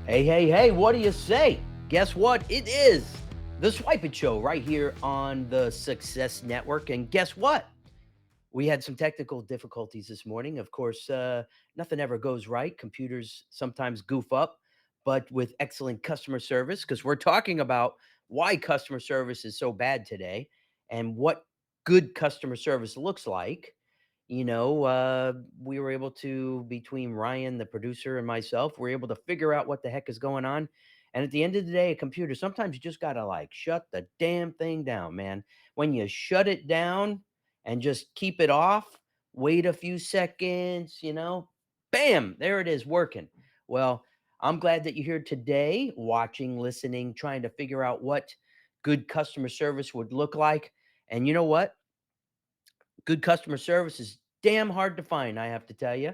Hey, hey, hey, what do you say? Guess what? It is the Swypit Show right here on the Success Network. And guess what? We had some technical difficulties this morning. Of course, nothing ever goes right. Computers sometimes goof up, but with excellent customer service, because we're talking about why customer service is so bad today and what good customer service looks like. We were able to, between Ryan, the producer, and myself, we're able to figure out what the heck is going on. And at the end of the day, a computer, sometimes you just got to like shut the damn thing down, man. When you shut it down, and just keep it off, wait a few seconds, bam, there it is working. Well, I'm glad that you're here today, watching, listening, trying to figure out what good customer service would look like. And you know what? Good customer service is damn hard to find, I have to tell you.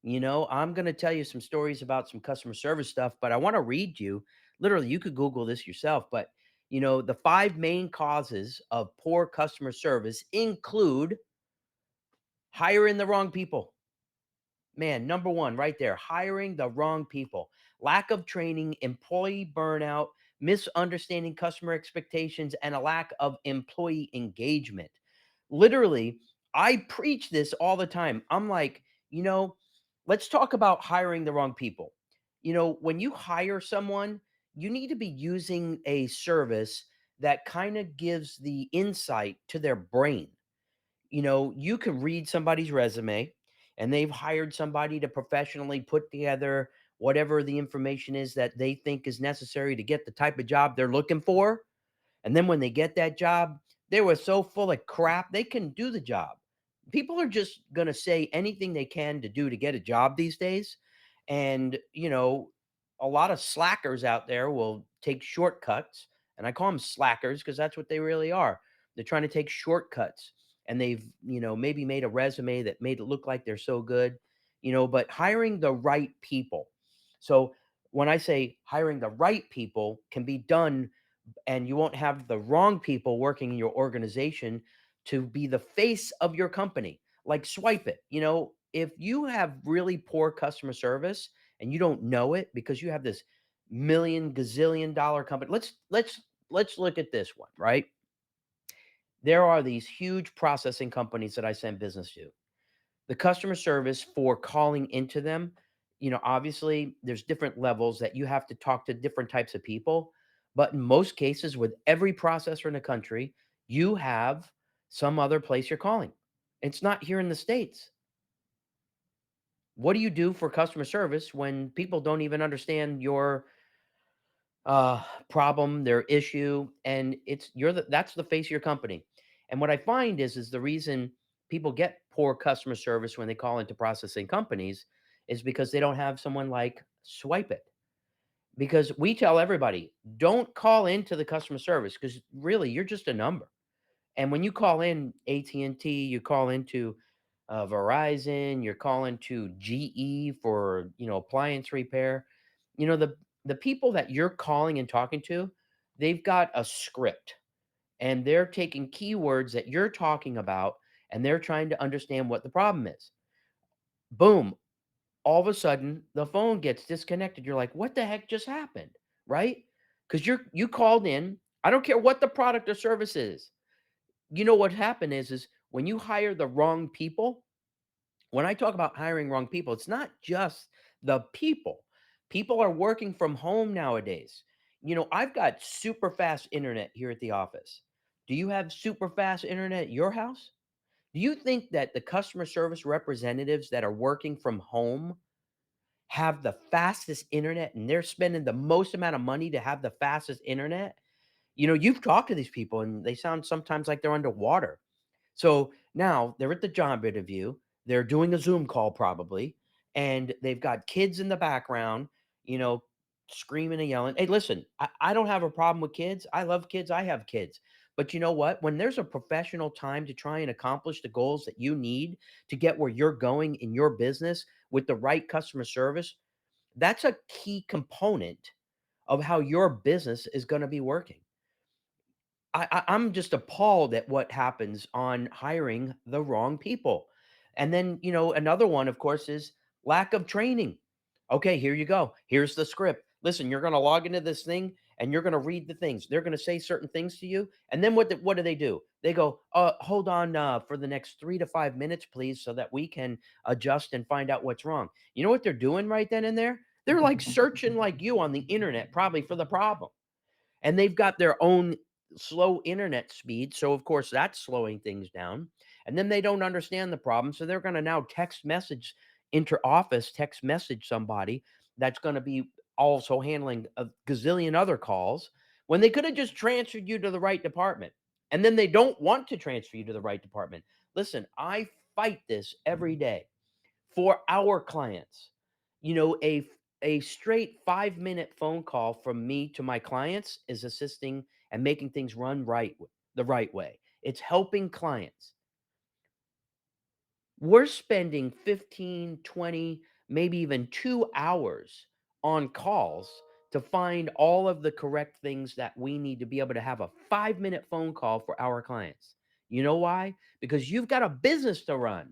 I'm going to tell you some stories about some customer service stuff, but I want to read you. Literally, you could Google this yourself, but the five main causes of poor customer service include hiring the wrong people. Man, number one, right there, hiring the wrong people. Lack of training, employee burnout, misunderstanding customer expectations, and a lack of employee engagement. Literally, I preach this all the time. I'm like, you know, let's talk about hiring the wrong people. When you hire someone, you need to be using a service that kind of gives the insight to their brain. You can read somebody's resume and they've hired somebody to professionally put together whatever the information is that they think is necessary to get the type of job they're looking for. And then when they get that job, they were so full of crap, they can do the job. People are just going to say anything they can to do to get a job these days. And, a lot of slackers out there will take shortcuts. And I call them slackers because that's what they really are. They're trying to take shortcuts and they've, maybe made a resume that made it look like they're so good, but hiring the right people. So when I say hiring the right people can be done and you won't have the wrong people working in your organization to be the face of your company. Like swipe it. If you have really poor customer service and you don't know it because you have this million gazillion dollar company. Let's look at this one, right? There are these huge processing companies that I send business to. The customer service for calling into them, obviously there's different levels that you have to talk to different types of people. But in most cases, with every processor in the country, you have some other place you're calling. It's not here in the States. What do you do for customer service when people don't even understand your problem, their issue, and that's the face of your company. And what I find is the reason people get poor customer service when they call into processing companies is because they don't have someone like Swipe It. Because we tell everybody, don't call into the customer service because really you're just a number. And when you call in AT&T, you call into Verizon, you're calling to GE for, appliance repair. The people that you're calling and talking to, they've got a script and they're taking keywords that you're talking about and they're trying to understand what the problem is. Boom, all of a sudden the phone gets disconnected. You're like, "What the heck just happened?" Right? Cuz you called in. I don't care what the product or service is. What happened is when you hire the wrong people, when I talk about hiring wrong people, it's not just the people. People are working from home nowadays. I've got super fast internet here at the office. Do you have super fast internet at your house? Do you think that the customer service representatives that are working from home have the fastest internet and they're spending the most amount of money to have the fastest internet? You've talked to these people and they sound sometimes like they're underwater. So now they're at the job interview. They're doing a Zoom call probably, and they've got kids in the background, you know, screaming and yelling. Hey, listen, I don't have a problem with kids. I love kids. I have kids. But you know what? When there's a professional time to try and accomplish the goals that you need to get where you're going in your business with the right customer service, that's a key component of how your business is going to be working. I'm just appalled at what happens on hiring the wrong people. And then, another one, of course, is lack of training. Okay, here you go. Here's the script. Listen, you're going to log into this thing and you're going to read the things. They're going to say certain things to you. And then what do they do? They go, hold on for the next 3 to 5 minutes, please, so that we can adjust and find out what's wrong. You know what they're doing right then and there? They're like searching like you on the internet, probably for the problem. And they've got their own slow internet speed. So, of course, that's slowing things down. And then they don't understand the problem. So, they're going to now inter office, text message somebody that's going to be also handling a gazillion other calls when they could have just transferred you to the right department. And then they don't want to transfer you to the right department. Listen, I fight this every day for our clients. You know, a straight 5-minute phone call from me to my clients is assisting and making things run the right way. It's helping clients. We're spending 15, 20, maybe even 2 hours on calls to find all of the correct things that we need to be able to have a 5-minute phone call for our clients. You know why? Because you've got a business to run.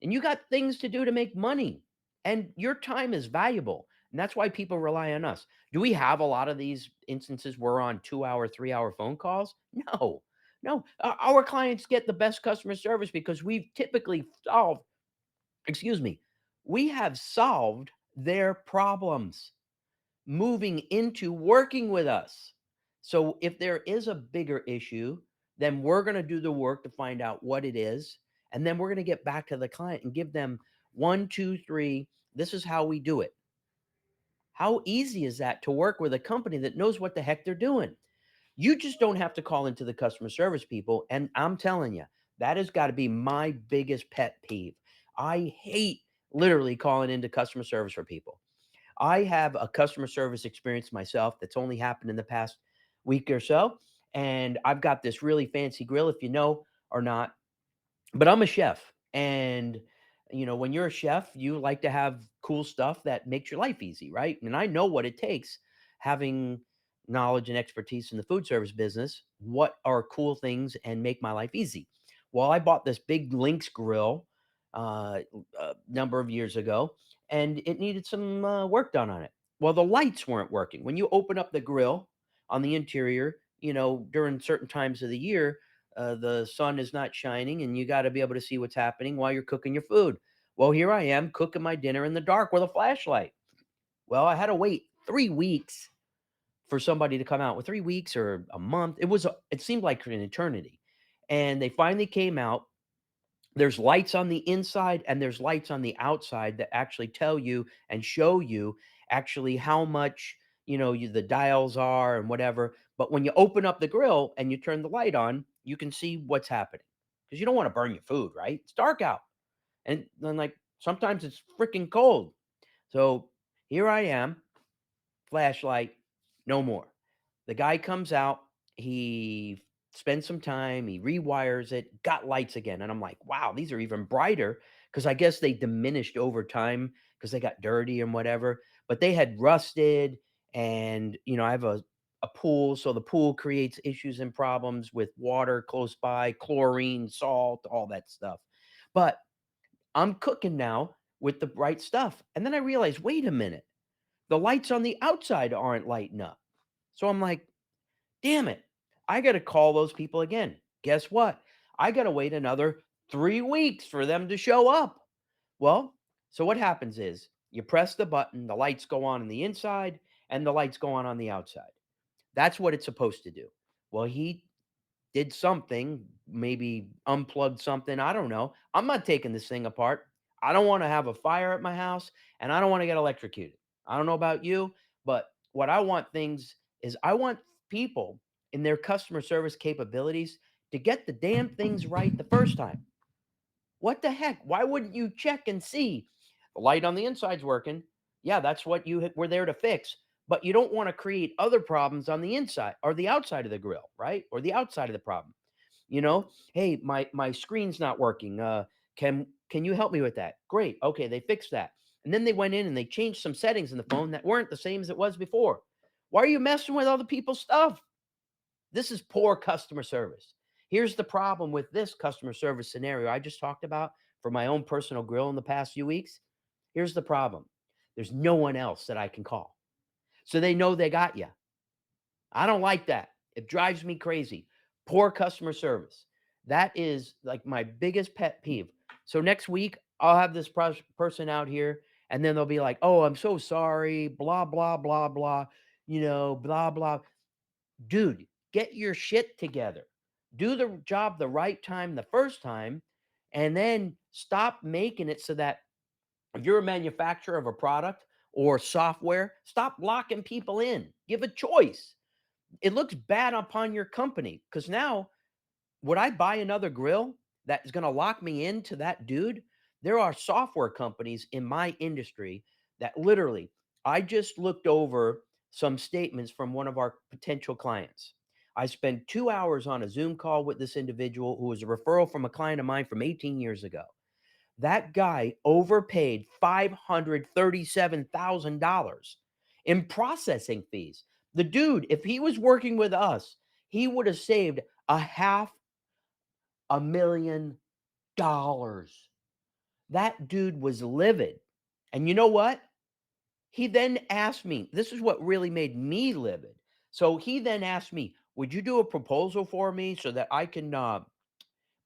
And you got things to do to make money, and your time is valuable, and that's why people rely on us. Do we have a lot of these instances where we're on 2-hour, 3-hour phone calls? No. No. Our clients get the best customer service because we've typically solved excuse me, we have solved their problems moving into working with us. So if there is a bigger issue, then we're going to do the work to find out what it is. And then we're going to get back to the client and give them one, two, three. This is how we do it. How easy is that to work with a company that knows what the heck they're doing? You just don't have to call into the customer service people. And I'm telling you, that has got to be my biggest pet peeve. I hate literally calling into customer service for people. I have a customer service experience myself that's only happened in the past week or so. And I've got this really fancy grill, if you know or not, but I'm a chef. And, when you're a chef, you like to have cool stuff that makes your life easy, right? And I know what it takes having knowledge and expertise in the food service business. What are cool things and make my life easy? Well, I bought this big Lynx grill a number of years ago, and it needed some work done on it. Well, the lights weren't working. When you open up the grill on the interior, during certain times of the year, the sun is not shining, and you got to be able to see what's happening while you're cooking your food. Well, here I am cooking my dinner in the dark with a flashlight. Well, I had to wait 3 weeks for somebody to come out. With 3 weeks or a month, it seemed like an eternity. And they finally came out. There's lights on the inside and there's lights on the outside that actually tell you and show you actually how much, the dials are and whatever. But when you open up the grill and you turn the light on, you can see what's happening because you don't want to burn your food, right? It's dark out. And then, like, sometimes it's freaking cold. So here I am, flashlight, no more. The guy comes out, he spends some time, he rewires it, got lights again. And I'm like, wow, these are even brighter because I guess they diminished over time because they got dirty and whatever, but they had rusted. And, I have a pool. So the pool creates issues and problems with water close by, chlorine, salt, all that stuff. But I'm cooking now with the right stuff. And then I realized, wait a minute, the lights on the outside aren't lighting up. So I'm like, damn it. I got to call those people again. Guess what? I got to wait another 3 weeks for them to show up. Well, so what happens is you press the button, the lights go on the inside, and the lights go on the outside. That's what it's supposed to do. Well, he did something, maybe unplugged something. I don't know. I'm not taking this thing apart. I don't want to have a fire at my house and I don't want to get electrocuted. I don't know about you, but what I want things is I want people in their customer service capabilities to get the damn things right the first time. What the heck? Why wouldn't you check and see the light on the inside's working? Yeah, that's what were there to fix. But you don't want to create other problems on the inside or the outside of the grill, right? Or the outside of the problem. Hey, my screen's not working. Can you help me with that? Great. Okay, they fixed that. And then they went in and they changed some settings in the phone that weren't the same as it was before. Why are you messing with other people's stuff? This is poor customer service. Here's the problem with this customer service scenario I just talked about for my own personal grill in the past few weeks. Here's the problem. There's no one else that I can call. so they know they got you. I don't like that. It drives me crazy. Poor customer service. That is like my biggest pet peeve. So next week, I'll have this person out here, and then they'll be like, "Oh, I'm so sorry, blah, blah, blah, blah, blah, blah." Dude, get your shit together. Do the job the right time the first time, and then stop making it so that if you're a manufacturer of a product or software, stop locking people in. Give a choice. It looks bad upon your company because now would I buy another grill that is going to lock me into that dude? There are software companies in my industry that literally, I just looked over some statements from one of our potential clients. I spent 2 hours on a Zoom call with this individual who was a referral from a client of mine from 18 years ago. That guy overpaid $537,000 in processing fees. The dude, if he was working with us, he would have saved a half $1 million. That dude was livid. And you know what? He then asked me, this is what really made me livid. So he then asked me, would you do a proposal for me so that I can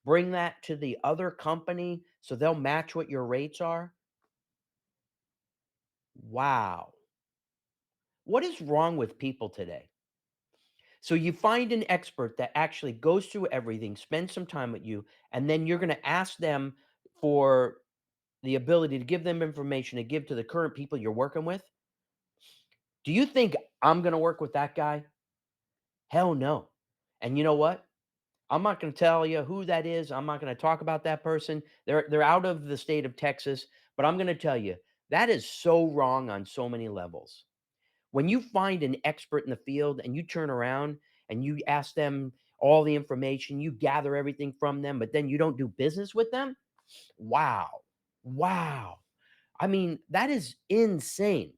bring that to the other company so they'll match what your rates are? Wow. What is wrong with people today? So you find an expert that actually goes through everything, spends some time with you, and then you're going to ask them for the ability to give them information to give to the current people you're working with. Do you think I'm going to work with that guy? Hell no. And you know what? I'm not going to tell you who that is. I'm not going to talk about that person. They're out of the state of Texas, but I'm going to tell you that is so wrong on so many levels. When you find an expert in the field and you turn around and you ask them all the information, you gather everything from them, but then you don't do business with them, wow. Wow. I mean, that is insane.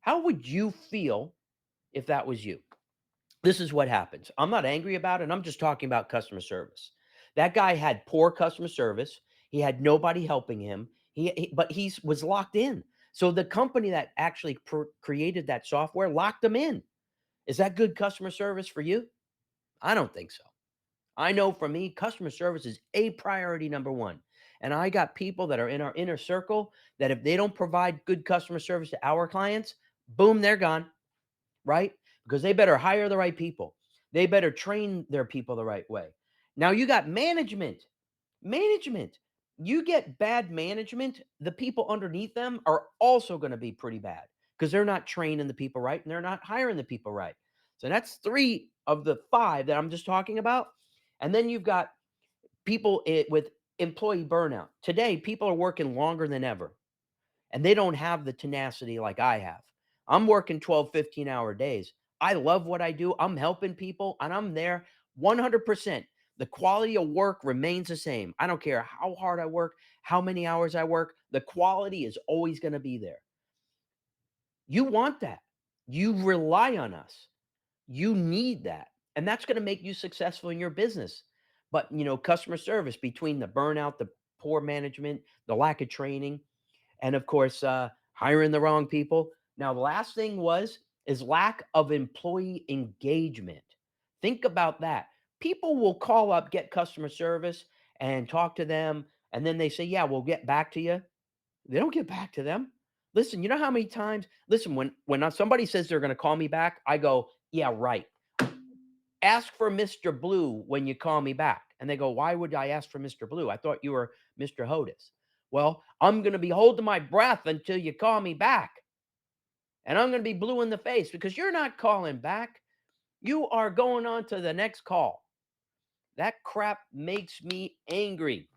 How would you feel if that was you? This is what happens. I'm not angry about it. I'm just talking about customer service. That guy had poor customer service. He had nobody helping him. But he was locked in. So the company that actually created that software locked him in. Is that good customer service for you? I don't think so. I know for me, customer service is a priority number one. And I got people that are in our inner circle that if they don't provide good customer service to our clients, boom, they're gone, right? Because they better hire the right people. They better train their people the right way. Now you got management. Management. You get bad management, the people underneath them are also going to be pretty bad because they're not training the people right and they're not hiring the people right. So that's three of the five that I'm just talking about. And then you've got people with employee burnout. Today, people are working longer than ever and they don't have the tenacity like I have. I'm working 12, 15-hour days. I love what I do. I'm helping people and I'm there 100%. The quality of work remains the same. I don't care how hard I work, how many hours I work, the quality is always going to be there. You want that. You rely on us. You need that. And that's going to make you successful in your business. But, customer service between the burnout, the poor management, the lack of training, and of course, hiring the wrong people. Now, the last thing is lack of employee engagement. Think about that. People will call up, get customer service, and talk to them, and then they say, "Yeah, we'll get back to you." They don't get back to them. Listen, you know how many times? Listen, when somebody says they're going to call me back, I go, "Yeah, right. Ask for Mr. Blue when you call me back." And they go, "Why would I ask for Mr. Blue? I thought you were Mr. Hodis." Well, I'm going to be holding my breath until you call me back. And I'm going to be blue in the face because you're not calling back. You are going on to the next call. That crap makes me angry.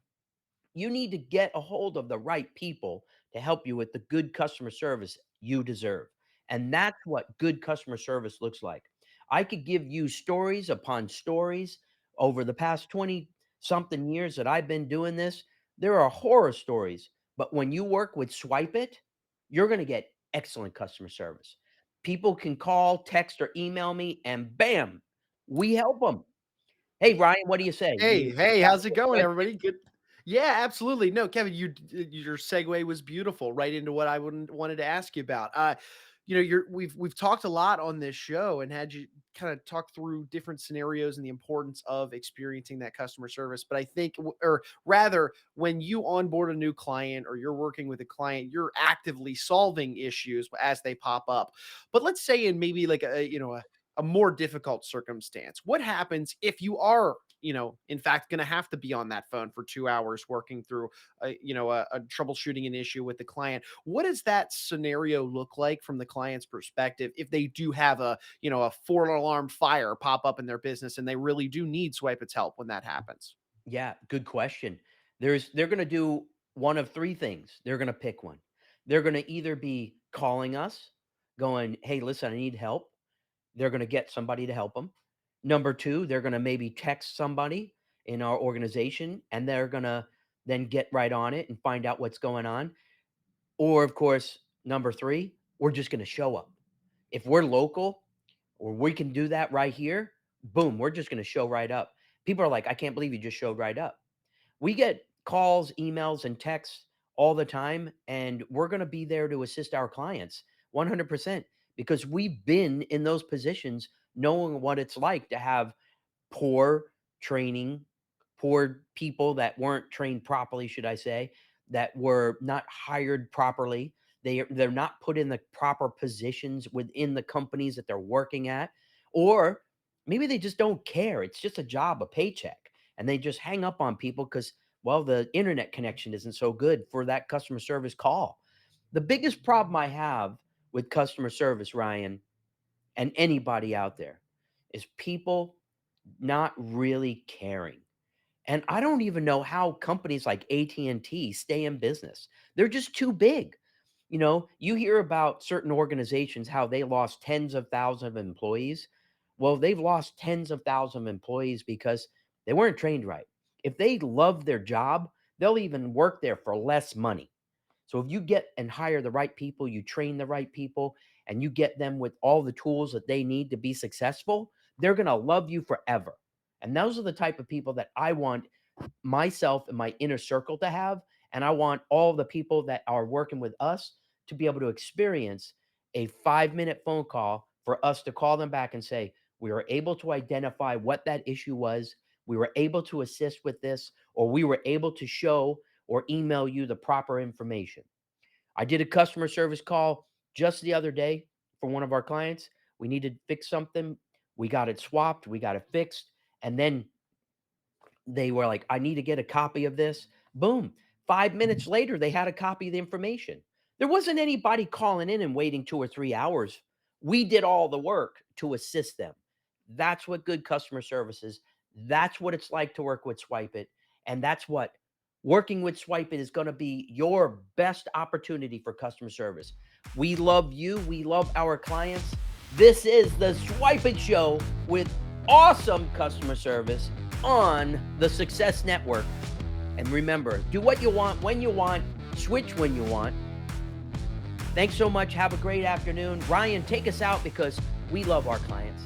You need to get a hold of the right people to help you with the good customer service you deserve. And that's what good customer service looks like. I could give you stories upon stories over the past 20 something years that I've been doing this. There are horror stories, but when you work with Swypit, you're going to get excellent customer service. People can call, text, or email me, and bam, we help them. Hey, Ryan, what do you say? Hey, You hey, got how's it a going, quick everybody? Good. Yeah, absolutely. No, Kevin, your segue was beautiful, right into what I wanted to ask you about. we've talked a lot on this show and had you kind of talk through different scenarios and the importance of experiencing that customer service. But I think, or rather, when you onboard a new client or you're working with a client, you're actively solving issues as they pop up. But let's say in maybe like a more difficult circumstance, what happens if you are, in fact, going to have to be on that phone for 2 hours working through a troubleshooting an issue with the client? What does that scenario look like from the client's perspective if they do have a four alarm fire pop up in their business and they really do need Swypit's help when that happens? Yeah, good question. They're going to do one of three things. They're going to pick one. They're going to either be calling us, going, "Hey, listen, I need help." They're going to get somebody to help them. Number two, they're going to maybe text somebody in our organization, and they're going to then get right on it and find out what's going on. Or, of course, number three, we're just going to show up. If we're local or we can do that right here, boom, we're just going to show right up. People are like, "I can't believe you just showed right up." We get calls, emails, and texts all the time, and we're going to be there to assist our clients 100% because we've been in those positions knowing what it's like to have poor training, poor people that weren't trained properly, should I say, that were not hired properly. They're not put in the proper positions within the companies that they're working at, or maybe they just don't care. It's just a job, a paycheck, and they just hang up on people because, well, the internet connection isn't so good for that customer service call. The biggest problem I have with customer service, Ryan, and anybody out there, is people not really caring. And I don't even know how companies like AT&T stay in business. They're just too big. You hear about certain organizations how they lost tens of thousands of employees. Well, they've lost tens of thousands of employees because they weren't trained right. If they love their job, they'll even work there for less money. So if you get and hire the right people, you train the right people, and you get them with all the tools that they need to be successful, they're going to love you forever. And those are the type of people that I want myself and my inner circle to have. And I want all the people that are working with us to be able to experience a 5-minute phone call for us to call them back and say, "We were able to identify what that issue was. We were able to assist with this, or we were able to show or email you the proper information." I did a customer service call just the other day for one of our clients. We needed to fix something. We got it swapped, we got it fixed. And then they were like, "I need to get a copy of this." Boom. 5 minutes later, they had a copy of the information. There wasn't anybody calling in and waiting 2 or 3 hours. We did all the work to assist them. That's what good customer service is. That's what it's like to work with Swipe It. And that's what working with Swipe It is going to be your best opportunity for customer service. We love you. We love our clients. This is the Swipe It Show with awesome customer service on the Success Network. And remember, do what you want, when you want, switch when you want. Thanks so much. Have a great afternoon. Ryan, take us out because we love our clients.